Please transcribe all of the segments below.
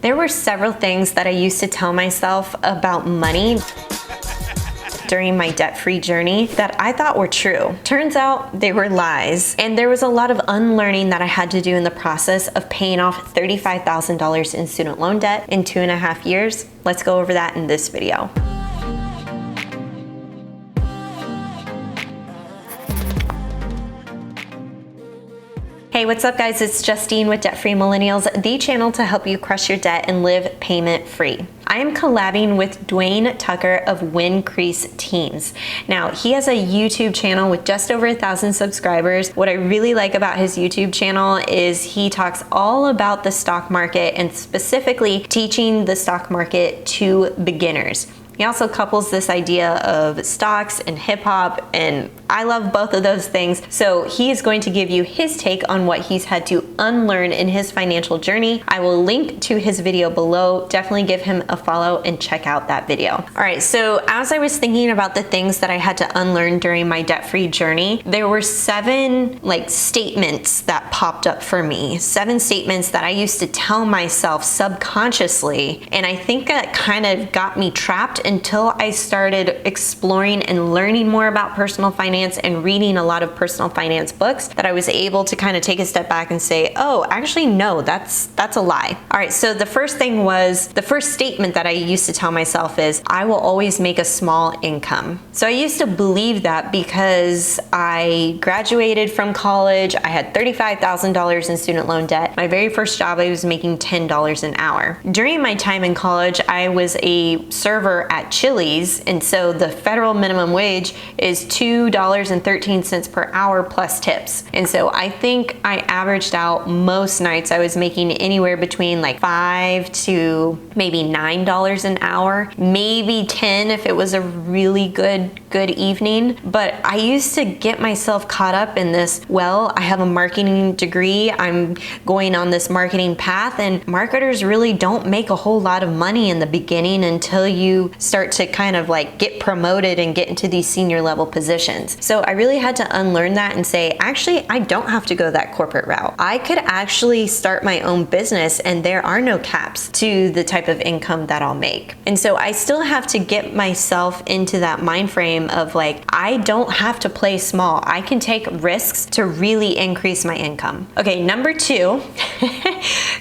There were several things that I used to tell myself about money during my debt-free journey that I thought were true. Turns out they were lies. And there was a lot of unlearning that I had to do in the process of paying off $35,000 in student loan debt in 2.5 years. Let's go over that in this video. Hey, what's up guys? It's Justine with Debt Free Millennials, the channel to help you crush your debt and live payment free. I am collabing with Dwayne Tucker of Wincrease Teens. Now, he has a YouTube channel with just over 1,000 subscribers. What I really like about his YouTube channel is he talks all about the stock market and specifically teaching the stock market to beginners. He also couples this idea of stocks and hip hop, and I love both of those things. So he is going to give you his take on what he's had to unlearn in his financial journey. I will link to his video below. Definitely give him a follow and check out that video. All right, so as I was thinking about the things that I had to unlearn during my debt-free journey, there were 7 statements that popped up for me. 7 statements that I used to tell myself subconsciously, and I think that kind of got me trapped until I started exploring and learning more about personal finance and reading a lot of personal finance books, that I was able to kind of take a step back and say, oh, actually no, that's a lie. All right, so the first statement that I used to tell myself is, I will always make a small income. So I used to believe that because I graduated from college, I had $35,000 in student loan debt. My very first job, I was making $10 an hour. During my time in college, I was a server at Chili's, and so the federal minimum wage is $2.13 per hour plus tips. And so I think I averaged out most nights I was making anywhere between $5 to maybe $9 an hour, maybe 10 if it was a really good evening. But I used to get myself caught up in this, well, I have a marketing degree, I'm going on this marketing path, and marketers really don't make a whole lot of money in the beginning until you start to kind of get promoted and get into these senior level positions. So I really had to unlearn that and say, actually, I don't have to go that corporate route. I could actually start my own business and there are no caps to the type of income that I'll make. And so I still have to get myself into that mind frame of I don't have to play small. I can take risks to really increase my income. Okay, number 2,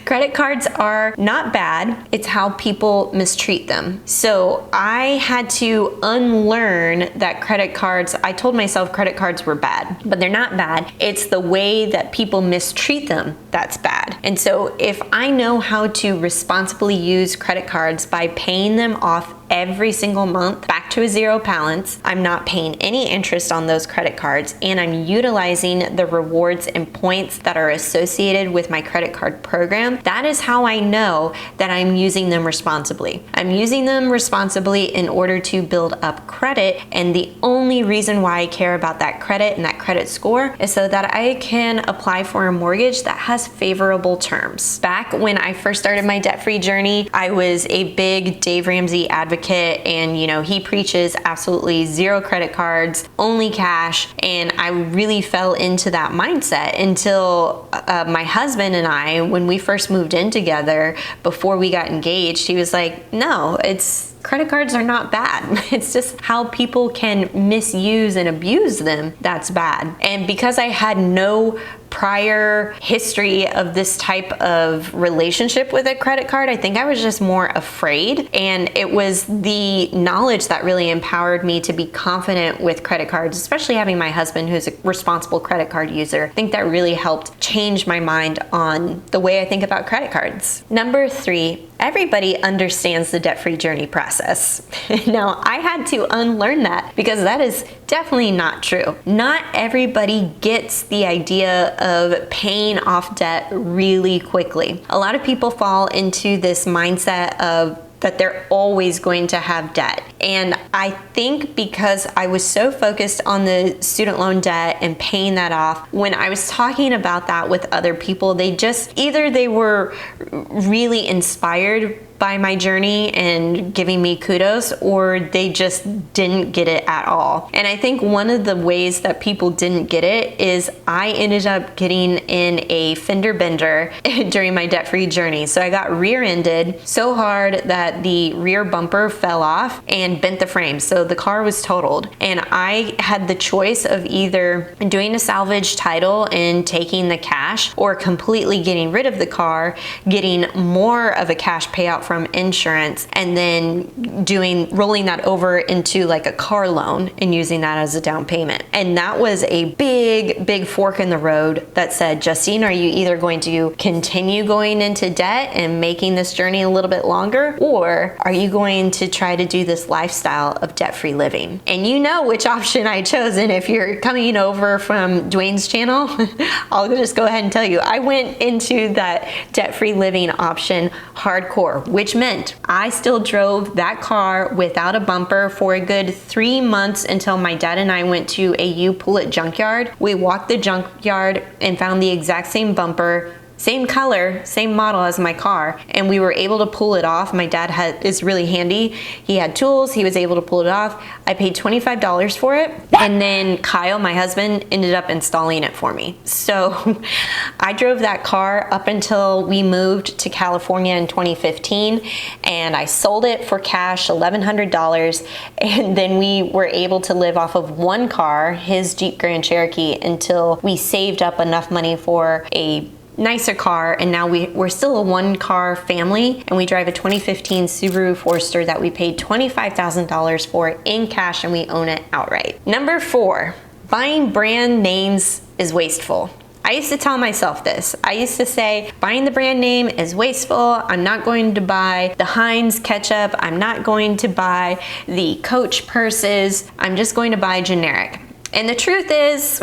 credit cards are not bad. It's how people mistreat them. So I had to unlearn that credit cards, I told myself credit cards were bad, but they're not bad. It's the way that people mistreat them that's bad. And so if I know how to responsibly use credit cards by paying them off every single month back to a zero balance, I'm not paying any interest on those credit cards, and I'm utilizing the rewards and points that are associated with my credit card program, that is how I know that I'm using them responsibly. I'm using them responsibly in order to build up credit, and the only reason why I care about that credit and that credit score is so that I can apply for a mortgage that has favorable terms. Back when I first started my debt-free journey, I was a big Dave Ramsey advocate, and he preaches absolutely zero credit cards, only cash, and I really fell into that mindset until my husband and I, when we first moved in together, before we got engaged, he was like, no, credit cards are not bad. It's just how people can misuse and abuse them that's bad. And because I had no prior history of this type of relationship with a credit card, I think I was just more afraid, and it was the knowledge that really empowered me to be confident with credit cards, especially having my husband who's a responsible credit card user. I think that really helped change my mind on the way I think about credit cards. Number 3, everybody understands the debt-free journey process. Now, I had to unlearn that because that is definitely not true. Not everybody gets the idea of paying off debt really quickly. A lot of people fall into this mindset of that they're always going to have debt. And I think because I was so focused on the student loan debt and paying that off, when I was talking about that with other people, they just, either they were really inspired by my journey and giving me kudos, or they just didn't get it at all. And I think one of the ways that people didn't get it is I ended up getting in a fender bender during my debt-free journey. So I got rear-ended so hard that the rear bumper fell off and bent the frame. So the car was totaled. And I had the choice of either doing a salvage title and taking the cash, or completely getting rid of the car, getting more of a cash payout from insurance, and then rolling that over into like a car loan and using that as a down payment. And that was a big fork in the road that said, Justine, are you either going to continue going into debt and making this journey a little bit longer, or are you going to try to do this lifestyle of debt-free living? And you know which option I chose. And if you're coming over from Dwayne's channel, I'll just go ahead and tell you, I went into that debt-free living option hardcore, which meant I still drove that car without a bumper for a good 3 months until my dad and I went to a U-Pull-It junkyard. We walked the junkyard and found the exact same bumper, same color, same model as my car, and we were able to pull it off. My dad is really handy. He had tools, he was able to pull it off. I paid $25 for it, and then Kyle, my husband, ended up installing it for me. So I drove that car up until we moved to California in 2015, and I sold it for cash, $1,100, and then we were able to live off of one car, his Jeep Grand Cherokee, until we saved up enough money for a nicer car, and now we're still a one-car family, and we drive a 2015 Subaru Forester that we paid $25,000 for in cash, and we own it outright. Number 4, buying brand names is wasteful. I used to tell myself this. I used to say, buying the brand name is wasteful. I'm not going to buy the Heinz ketchup. I'm not going to buy the Coach purses. I'm just going to buy generic. And the truth is,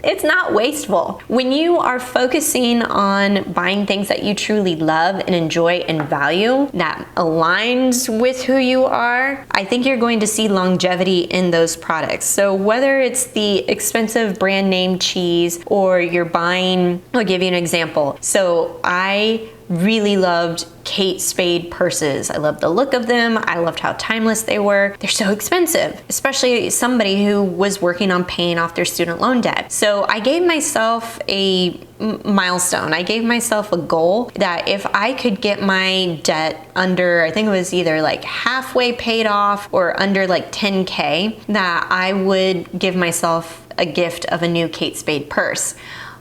it's not wasteful. When you are focusing on buying things that you truly love and enjoy and value, that aligns with who you are, I think you're going to see longevity in those products. So whether it's the expensive brand name cheese, or you're buying, I'll give you an example. So I really loved Kate Spade purses. I loved the look of them. I loved how timeless they were. They're so expensive, especially somebody who was working on paying off their student loan debt. So I gave myself a milestone. I gave myself a goal that if I could get my debt under, I think it was either like halfway paid off or under like 10K, that I would give myself a gift of a new Kate Spade purse.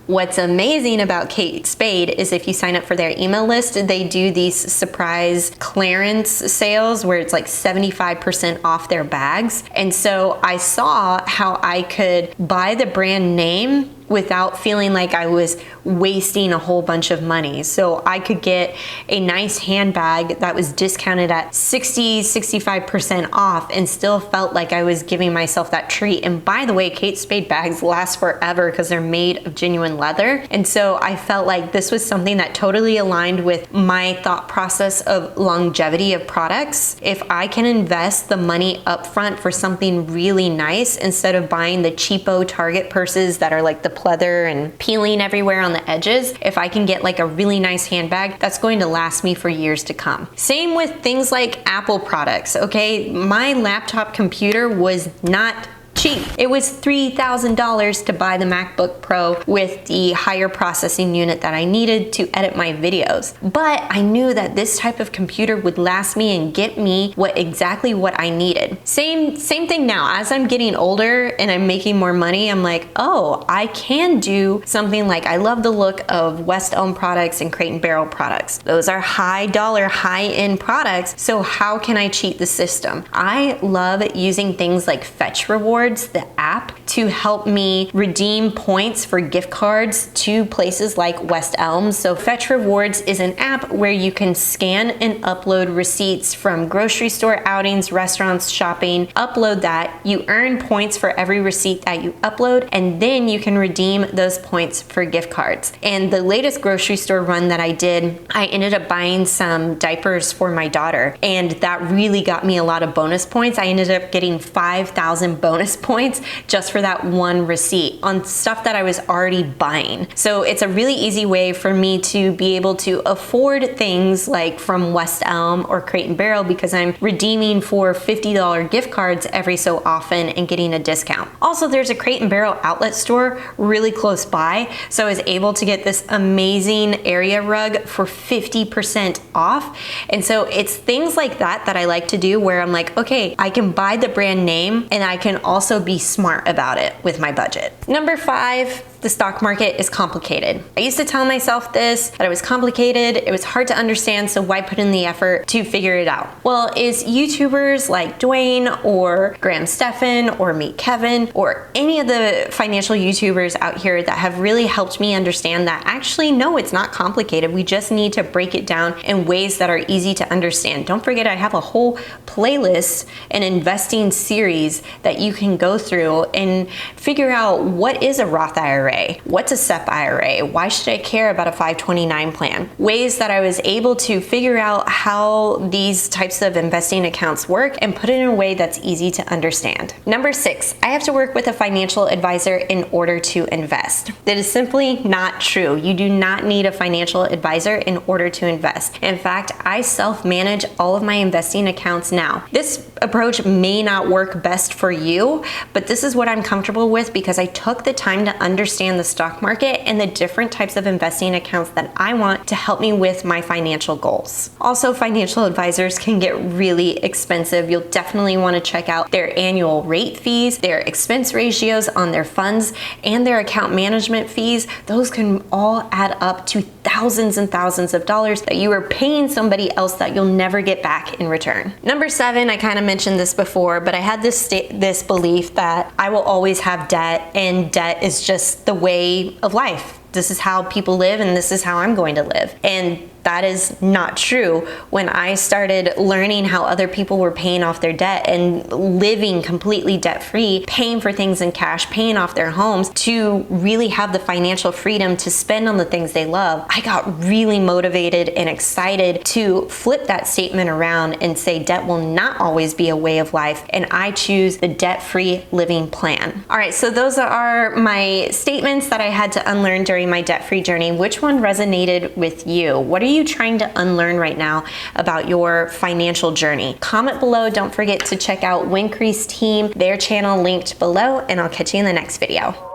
What's amazing about Kate Spade is if you sign up for their email list, they do these surprise clearance sales where it's like 75% off their bags. And so I saw how I could buy the brand name without feeling like I was wasting a whole bunch of money. So I could get a nice handbag that was discounted at 65% off and still felt like I was giving myself that treat. And by the way, Kate Spade bags last forever because they're made of genuine leather. And so I felt like this was something that totally aligned with my thought process of longevity of products. If I can invest the money upfront for something really nice instead of buying the cheapo Target purses that are like the pleather and peeling everywhere on the edges, if I can get like a really nice handbag, that's going to last me for years to come. Same with things like Apple products, okay? My laptop computer was not cheap. It was $3,000 to buy the MacBook Pro with the higher processing unit that I needed to edit my videos. But I knew that this type of computer would last me and get me exactly what I needed. Same thing now. As I'm getting older and I'm making more money, I'm like, oh, I can do something like, I love the look of West Elm products and Crate and Barrel products. Those are high dollar, high end products. So how can I cheat the system? I love using things like Fetch Rewards, the app, to help me redeem points for gift cards to places like West Elm. So Fetch Rewards is an app where you can scan and upload receipts from grocery store outings, restaurants, shopping, upload that. You earn points for every receipt that you upload, and then you can redeem those points for gift cards. And the latest grocery store run that I did, I ended up buying some diapers for my daughter, and that really got me a lot of bonus points. I ended up getting 5,000 bonus points just for that one receipt on stuff that I was already buying. So it's a really easy way for me to be able to afford things like from West Elm or Crate and Barrel because I'm redeeming for $50 gift cards every so often and getting a discount. Also, there's a Crate and Barrel outlet store really close by, so I was able to get this amazing area rug for 50% off. And so it's things like that that I like to do where I'm like, okay, I can buy the brand name and I can also be smart about it with my budget. Number 5, the stock market is complicated. I used to tell myself this, that it was complicated, it was hard to understand, so why put in the effort to figure it out? Well, is YouTubers like Dwayne or Graham Stephan or Meet Kevin or any of the financial YouTubers out here that have really helped me understand that actually, no, it's not complicated. We just need to break it down in ways that are easy to understand. Don't forget, I have a whole playlist and investing series that you can go through and figure out what is a Roth IRA, what's a SEP IRA, why should I care about a 529 plan? Ways that I was able to figure out how these types of investing accounts work and put it in a way that's easy to understand. Number 6, I have to work with a financial advisor in order to invest. That is simply not true. You do not need a financial advisor in order to invest. In fact, I self-manage all of my investing accounts now. This approach may not work best for you, but this is what I'm comfortable with because I took the time to understand the stock market and the different types of investing accounts that I want to help me with my financial goals. Also, financial advisors can get really expensive. You'll definitely want to check out their annual rate fees, their expense ratios on their funds, and their account management fees. Those can all add up to thousands and thousands of dollars that you are paying somebody else that you'll never get back in return. Number 7, I kind of mentioned this before, but I had this belief that I will always have debt, and debt is just the way of life. This is how people live and this is how I'm going to live. And that is not true. When I started learning how other people were paying off their debt and living completely debt-free, paying for things in cash, paying off their homes to really have the financial freedom to spend on the things they love, I got really motivated and excited to flip that statement around and say debt will not always be a way of life, and I choose the debt-free living plan. All right, so those are my statements that I had to unlearn during my debt-free journey. Which one resonated with you? What are you trying to unlearn right now about your financial journey? Comment below. Don't forget to check out Wincrease Team, their channel linked below, and I'll catch you in the next video.